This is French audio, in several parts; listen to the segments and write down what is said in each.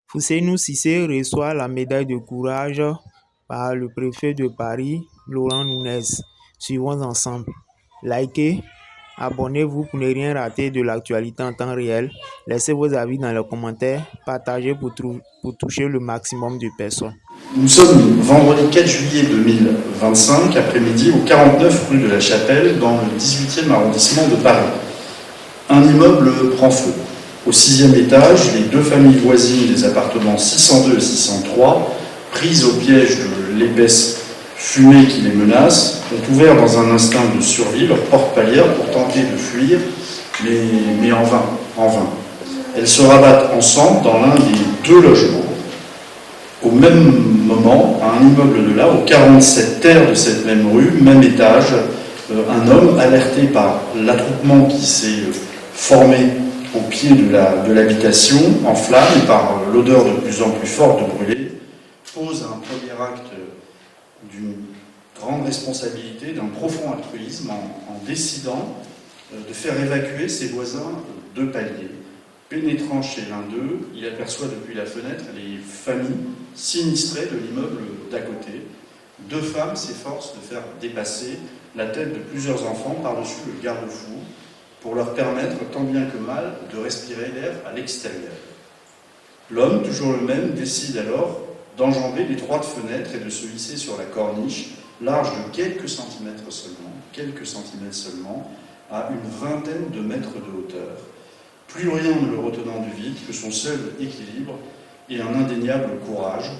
Fouseynou Cissé reçoit la médaille de courage par le préfet de Paris, Laurent Nunez. Suivons ensemble. Likez, abonnez-vous pour ne rien rater de l'actualité en temps réel. Laissez vos avis dans les commentaires, partagez pour toucher le maximum de personnes. Nous sommes vendredi 4 juillet 2025, après-midi, au 49 rue de la Chapelle, dans le 18e arrondissement de Paris. Un immeuble prend feu. Au 6e étage, les deux familles voisines des appartements 602 et 603, prises au piège de l'épaisse fumée qui les menace, ont ouvert dans un instinct de survie leur porte-palière pour tenter de fuir, mais en vain, en vain. Elles se rabattent ensemble dans l'un des deux logements. Au même moment, à un immeuble de là, au 47 terre de cette même rue, même étage, un homme alerté par l'attroupement qui s'est formé au pied de l'habitation, en flammes, et par l'odeur de plus en plus forte de brûlé, pose un premier acte d'une grande responsabilité, d'un profond altruisme, en décidant de faire évacuer ses voisins de palier. Pénétrant chez l'un d'eux, il aperçoit depuis la fenêtre les familles sinistrées de l'immeuble d'à côté. Deux femmes s'efforcent de faire dépasser la tête de plusieurs enfants par-dessus le garde-fou pour leur permettre, tant bien que mal, de respirer l'air à l'extérieur. L'homme, toujours le même, décide alors d'enjamber l'étroite fenêtre et de se hisser sur la corniche, large de quelques centimètres seulement, à une vingtaine de mètres de hauteur. Plus rien ne le retenant du vide que son seul équilibre et un indéniable courage,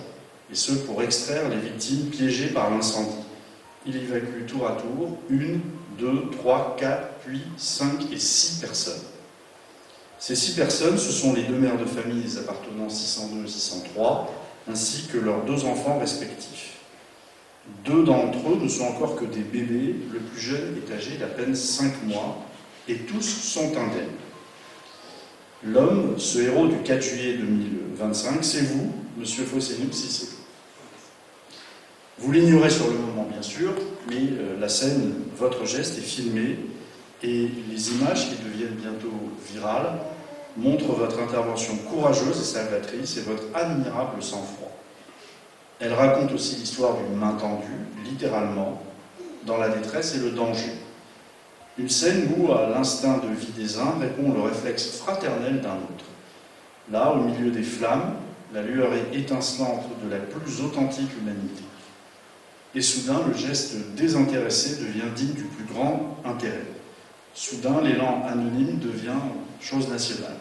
et ce pour extraire les victimes piégées par l'incendie. Il évacue tour à tour 1, 2, 3, 4, puis 5 et 6 personnes. Ces 6 personnes, ce sont les deux mères de famille des appartements 602 et 603, ainsi que leurs 2 enfants respectifs. 2 d'entre eux ne sont encore que des bébés, le plus jeune est âgé d'à peine 5 mois, et tous sont indemnes. L'homme, ce héros du 4 juillet 2025, c'est vous, monsieur Fouseynou Cissé. Vous l'ignorez sur le moment, bien sûr, mais la scène, votre geste est filmé et les images qui deviennent bientôt virales montrent votre intervention courageuse et salvatrice et votre admirable sang-froid. Elle raconte aussi l'histoire d'une main tendue, littéralement, dans la détresse et le danger. Une scène où, à l'instinct de vie des uns, répond le réflexe fraternel d'un autre. Là, au milieu des flammes, la lueur est étincelante de la plus authentique humanité. Et soudain, le geste désintéressé devient digne du plus grand intérêt. Soudain, l'élan anonyme devient chose nationale.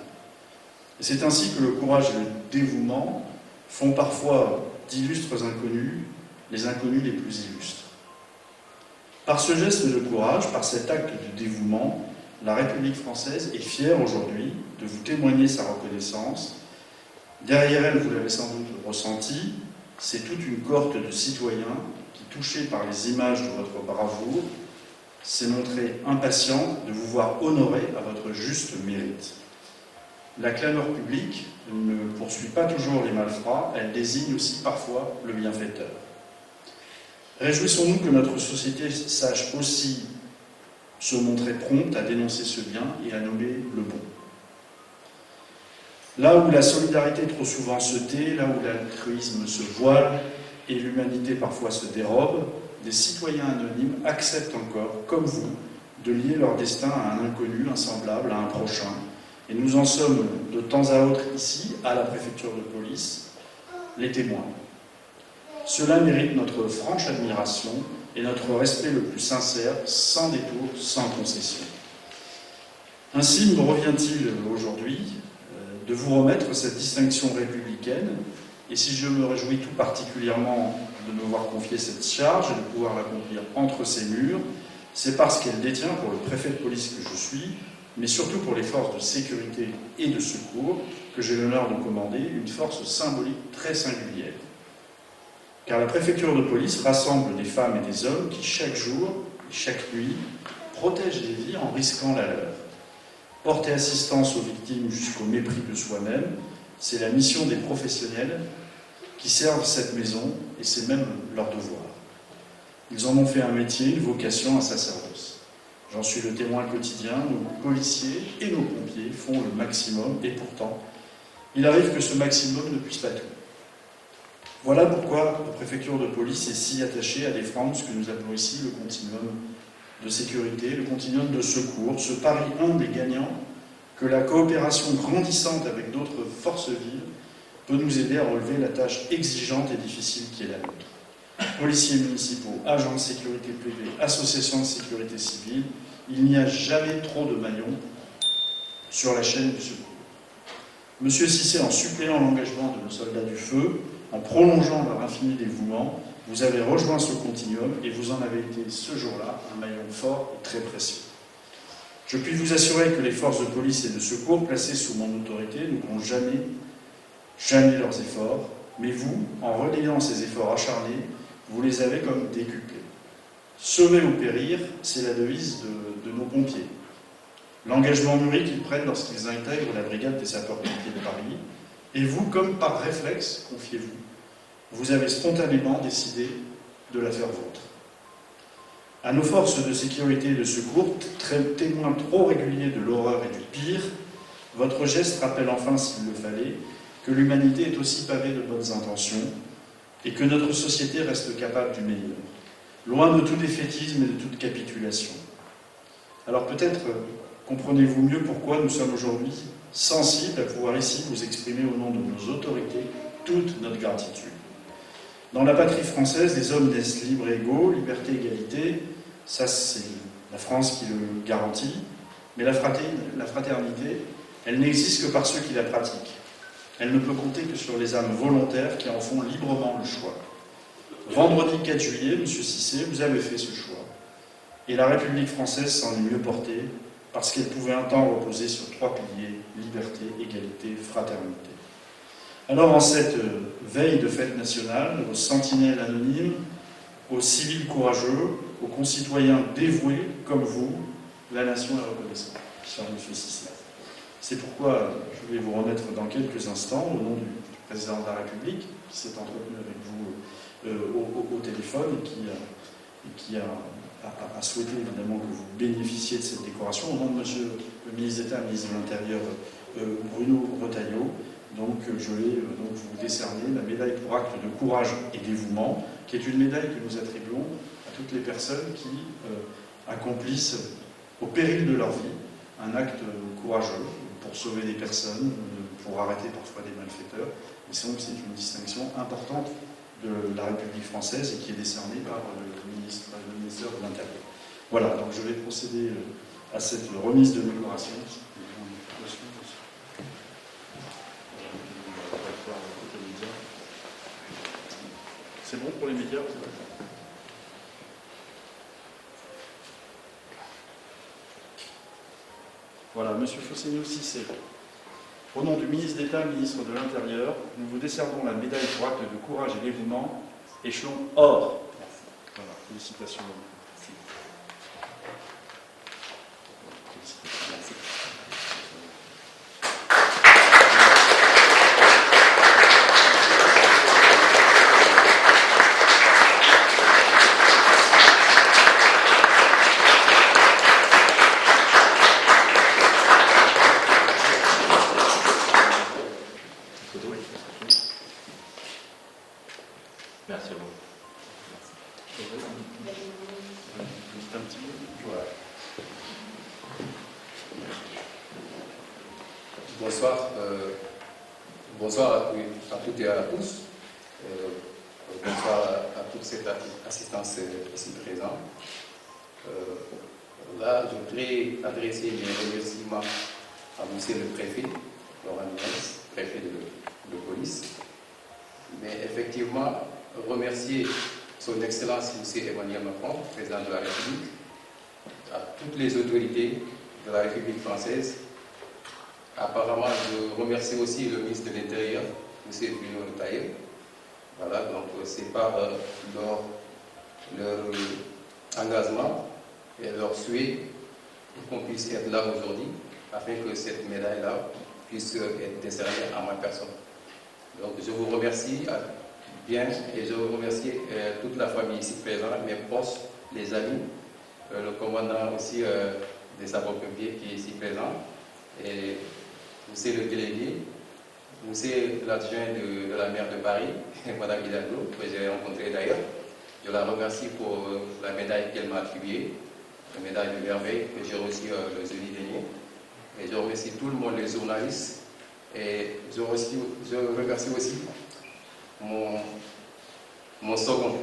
Et c'est ainsi que le courage et le dévouement font parfois d'illustres inconnus les inconnus les plus illustres. Par ce geste de courage, par cet acte de dévouement, la République française est fière aujourd'hui de vous témoigner sa reconnaissance. Derrière elle, vous l'avez sans doute ressenti, c'est toute une cohorte de citoyens qui, touchés par les images de votre bravoure, s'est montrée impatiente de vous voir honoré à votre juste mérite. La clameur publique ne poursuit pas toujours les malfrats, elle désigne aussi parfois le bienfaiteur. Réjouissons-nous que notre société sache aussi se montrer prompte à dénoncer ce bien et à nommer le bon. Là où la solidarité trop souvent se tait, là où l'altruisme se voile et l'humanité parfois se dérobe, des citoyens anonymes acceptent encore, comme vous, de lier leur destin à un inconnu, insemblable, à un prochain. Et nous en sommes de temps à autre ici, à la préfecture de police, les témoins. Cela mérite notre franche admiration et notre respect le plus sincère, sans détour, sans concession. Ainsi me revient-il aujourd'hui de vous remettre cette distinction républicaine, et si je me réjouis tout particulièrement de me voir confier cette charge et de pouvoir l'accomplir entre ces murs, c'est parce qu'elle détient pour le préfet de police que je suis, mais surtout pour les forces de sécurité et de secours que j'ai l'honneur de commander, une force symbolique très singulière. Car la préfecture de police rassemble des femmes et des hommes qui, chaque jour et chaque nuit, protègent les vies en risquant la leur. Porter assistance aux victimes jusqu'au mépris de soi-même, c'est la mission des professionnels qui servent cette maison, et c'est même leur devoir. Ils en ont fait un métier, une vocation, un sacerdoce. J'en suis le témoin quotidien, nos policiers et nos pompiers font le maximum, et pourtant, Il arrive que ce maximum ne puisse pas tout. Voilà pourquoi la préfecture de police est si attachée à défendre ce que nous appelons ici le continuum de sécurité, le continuum de secours, ce pari humble et gagnant que la coopération grandissante avec d'autres forces vives peut nous aider à relever la tâche exigeante et difficile qui est la nôtre. Policiers municipaux, agents de sécurité privée, associations de sécurité civile, il n'y a jamais trop de maillons sur la chaîne du secours. Monsieur Cissé, en suppléant l'engagement de nos soldats du feu, en prolongeant leur infini dévouement, vous avez rejoint ce continuum et vous en avez été ce jour-là un maillon fort et très précieux. Je puis vous assurer que les forces de police et de secours placées sous mon autorité ne pourront jamais leurs efforts, mais vous, en relayant ces efforts acharnés, vous les avez comme décuplés. Sauver ou périr, c'est la devise de nos pompiers. L'engagement mûri qu'ils prennent lorsqu'ils intègrent la brigade des sapeurs-pompiers de Paris, et vous, comme par réflexe, confiez-vous, vous avez spontanément décidé de la faire vôtre. À nos forces de sécurité et de secours, témoins trop réguliers de l'horreur et du pire, votre geste rappelle enfin, s'il le fallait, que l'humanité est aussi pavée de bonnes intentions et que notre société reste capable du meilleur, loin de tout défaitisme et de toute capitulation. Alors peut-être comprenez-vous mieux pourquoi nous sommes aujourd'hui sensibles à pouvoir ici vous exprimer au nom de nos autorités toute notre gratitude. Dans la patrie française, les hommes naissent libres et égaux, liberté, égalité, ça c'est la France qui le garantit, mais la fraternité, elle n'existe que par ceux qui la pratiquent. Elle ne peut compter que sur les âmes volontaires qui en font librement le choix. Vendredi 4 juillet, M. Cissé, vous avez fait ce choix. Et la République française s'en est mieux portée, parce qu'elle pouvait un temps reposer sur 3 piliers, liberté, égalité, fraternité. Alors en cette veille de fête nationale, aux sentinelles anonymes, aux civils courageux, aux concitoyens dévoués comme vous, la nation est reconnaissante, cher M. Cissé. C'est pourquoi je vais vous remettre dans quelques instants, au nom du président de la République, qui s'est entretenu avec vous au téléphone et qui a souhaité évidemment que vous bénéficiez de cette décoration, au nom de Monsieur le ministre d'État, ministre de l'Intérieur, Bruno Retailleau. Donc je vais donc vous décerner la médaille pour acte de courage et dévouement, qui est une médaille que nous attribuons à toutes les personnes qui accomplissent au péril de leur vie un acte courageux pour sauver des personnes, pour arrêter parfois des malfaiteurs. Et c'est donc une distinction importante de la République française et qui est décernée par le ministère de l'Intérieur. Voilà, donc je vais procéder à cette remise de décoration. C'est bon pour les médias? Voilà, Monsieur Fosséniou Cissé. Au nom du ministre d'État, ministre de l'Intérieur, nous vous décernons la médaille pour acte de courage et dévouement, échelon or. Voilà, félicitations. Merci. Merci. Merci à vous. Juste un petit peu. Voilà. Bonsoir. Bonsoir à toutes et à tous. Bonsoir à toute cette assistance ici présente. Là, je voudrais adresser mes remerciements à monsieur le préfet, Laurent Nunez, préfet de police. Mais effectivement, remercier son Excellence M. Emmanuel Macron, président de la République, à toutes les autorités de la République française. Apparemment, je remercie aussi le ministre de l'Intérieur, M. Bruno Retailleau. Voilà, donc c'est par leur engagement et leur souhait qu'on puisse être là aujourd'hui, afin que cette médaille-là puisse être décernée à ma personne. Donc je vous remercie bien et je remercie toute la famille ici présente, mes proches, les amis, le commandant aussi des sapeurs-pompiers qui est ici présent, et monsieur le délégué, monsieur l'adjoint de la maire de Paris, Madame Hidalgo, que j'ai rencontrée d'ailleurs. Je la remercie pour la médaille qu'elle m'a attribuée, la médaille de merveille que j'ai reçue le jeudi dernier. Et je remercie tout le monde, les journalistes. Et je remercie aussi mon second.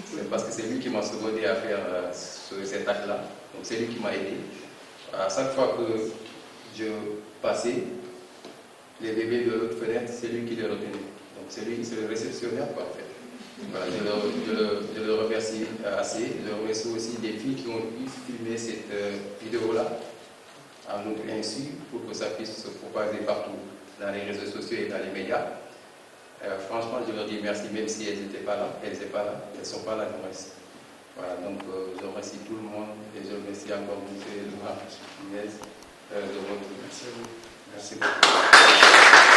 C'est parce que c'est lui qui m'a secondé à faire cet acte-là. Donc c'est lui qui m'a aidé. À chaque fois que je passais, les bébés de l'autre fenêtre, c'est lui qui les retenait. Donc c'est lui, c'est le réceptionnaire quoi, en fait. Voilà, je le remercie assez. Je remercie aussi des filles qui ont pu filmer cette vidéo-là à notre insu pour que ça puisse se propager partout dans les réseaux sociaux et dans les médias. Franchement, je leur dis merci, même si elles n'étaient pas là, elles ne sont pas là, du moins. Voilà, donc je remercie tout le monde et je remercie encore M. Laurent de votre. Merci à vous. Merci beaucoup.